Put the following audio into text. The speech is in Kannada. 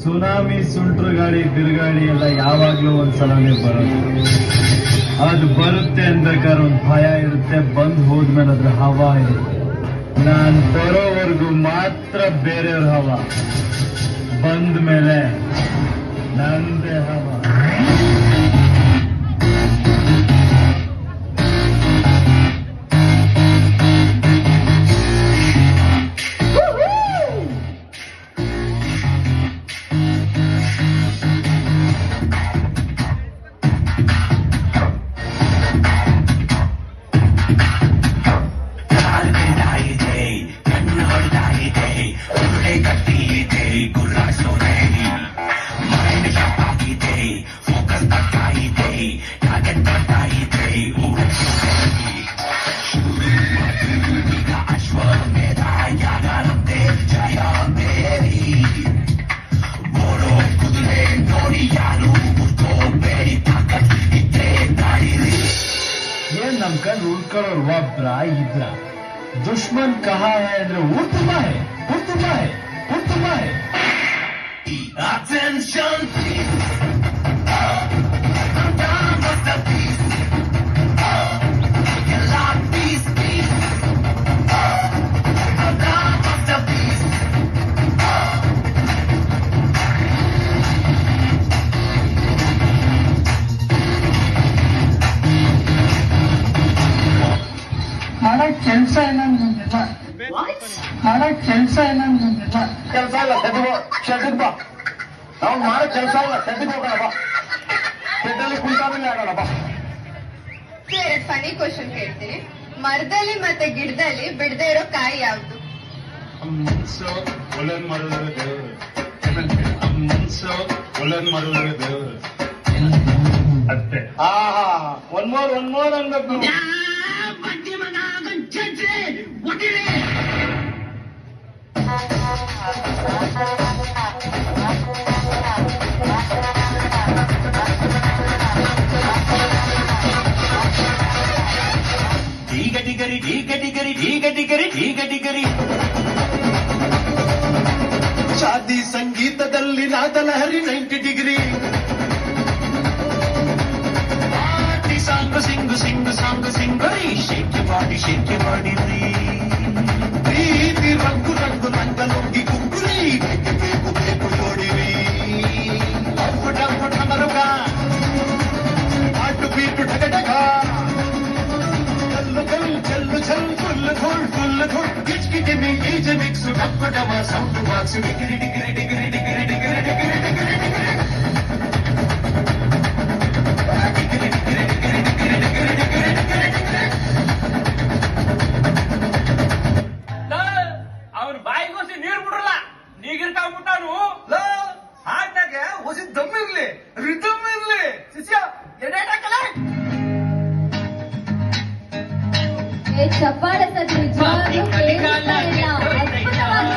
ಸುನಾಮಿ, ಸುಂಟ್ರು ಗಾಳಿ, ಬಿರುಗಾಳಿ ಎಲ್ಲ ಯಾವಾಗ್ಲೂ ಒಂದ್ಸಲನೇ ಬರುತ್ತೆ. ಅದು ಬರುತ್ತೆ ಅಂದ್ಬೇಕಾದ್ರೆ ಒಂದು ಭಯ ಇರುತ್ತೆ, ಬಂದ್ ಹೋದ್ಮೇಲೆ ಅದ್ರ ಹವಾ ಇರುತ್ತೆ. ನಾನ್ ಬರೋವರೆಗೂ ಮಾತ್ರ ಬೇರೆಯವ್ರ ಹವಾ, ಬಂದ ಮೇಲೆ ನಂದೇ ಹವಾ. ನಮ್ ಕಣ್ ಉಳ್ಕೊಳ್ಳೋರು ಒಬ್ರ ಇಬ್ರ, ದುಶ್ಮನ್ ಕಹಾ ಹೈ ಅಂದ್ರೆ ಊರ್ ತುಂಬಾ ಹೈ, ಊರ್ ತುಂಬಾ ಹೈ, ಊರ್ ತುಂಬಾ high. Attention please, I'm down for the peace, you love peace, peace, I'm down for the peace. ಮಾಡಕ್ ಕೆಲ್ಸ ಏನಂದಿಲ್ಲ, ಮಾಡಕ್ ಕೆಲ್ಸ ಏನಂದಿಲ್ಲ. ಕೆಲಸ ಇಲ್ಲ, ಶೆಡ್ಡಿಗೆ ಬಾ. ನಾವು ಮಾಡೋ ಕೆಲಸ ಇಲ್ಲ, ಶೆಡ್ಡಿಗೆ ಹೋಗೋಣ ಬಾ. ಶೆಡ್ಡಲ್ಲಿ ಕುಂತಾಮೇಲೆ ಆಗೋಣ ಬಾ. ಫನಿ ಕ್ವಶನ್ ಕೇಳ್ತೀನಿ. ಮರದಲ್ಲಿ ಮತ್ತೆ ಗಿಡದಲ್ಲಿ ಬಿಡದೆ ಇರೋ ಕಾಯಿ ಯಾವ್ದು? ಮುನ್ಸು ಒಳ್ಳೇದ್ ಮಾಡಿದ್ರೆ ದೇವ್ರು, ಮುನ್ಸು ಒಳ್ಳೇದ್ ಮಾಡಿದ್ರೆ ದೇವ್ರು ಅಷ್ಟೇ. ಒನ್ ಮೋರ್ ಅನ್ಬೇಕು. ಶಾದಿ ಸಂಗೀತದಲ್ಲಿ ನಾದಲಹರಿ 90 degree. Song sing sing song ಸಿಂಗರಿ, ಶೇಕ್ ಬಾಡಿ ರೀ. ಪ್ರೀತಿ ರಂಗು ರಂಗು ರಂಗಲೋಗಿ ಕುಂಗುರಿ, ಬೇಕು ಬೇಕು ಜೋಡಿರಿ. ಪುಟ ಮರುಗ ಆಟು ಬೀಟು ಢಗ ಢಗ, ಚಲ್ಲು ಚಲ್ ಚಲ್ಲು ಚಲ್ ಫುಲ್ ಧೂಳ್ ಕಿಚ್ಕಿಟಿ ಮೀ ಈಜ ಮಿಕ್ಸು ಡಬ್ಬ ಡಮ sound box degree degree degree degree degree degree degree degree. ಅವ್ನ ಬಾಯಿಗೋಸಿ ನೀರ್ ಬಿಡ್ರಲ್ಲ, ನೀಗಿರ್ತಾಗ್ಬಿಟ್ಟಾನು. ಹಾಡ್ನಾಗೆ ಹೊಸಿ ದಮ್ ಇರ್ಲಿ, ರಿದಮ್ ಇರ್ಲಿ, ಶಿಷ್ಯ ಎಡೇಟಾಕಲ್ಲ. ಚಪ್ಪಾಳೆ ಸದ್ರಿ ನಿಜವಾಗ್ಲೂ ಕೇಳಿಸ್ತಾ ಇಲ್ಲ. ಅದ್ಭುತವಾಗಿ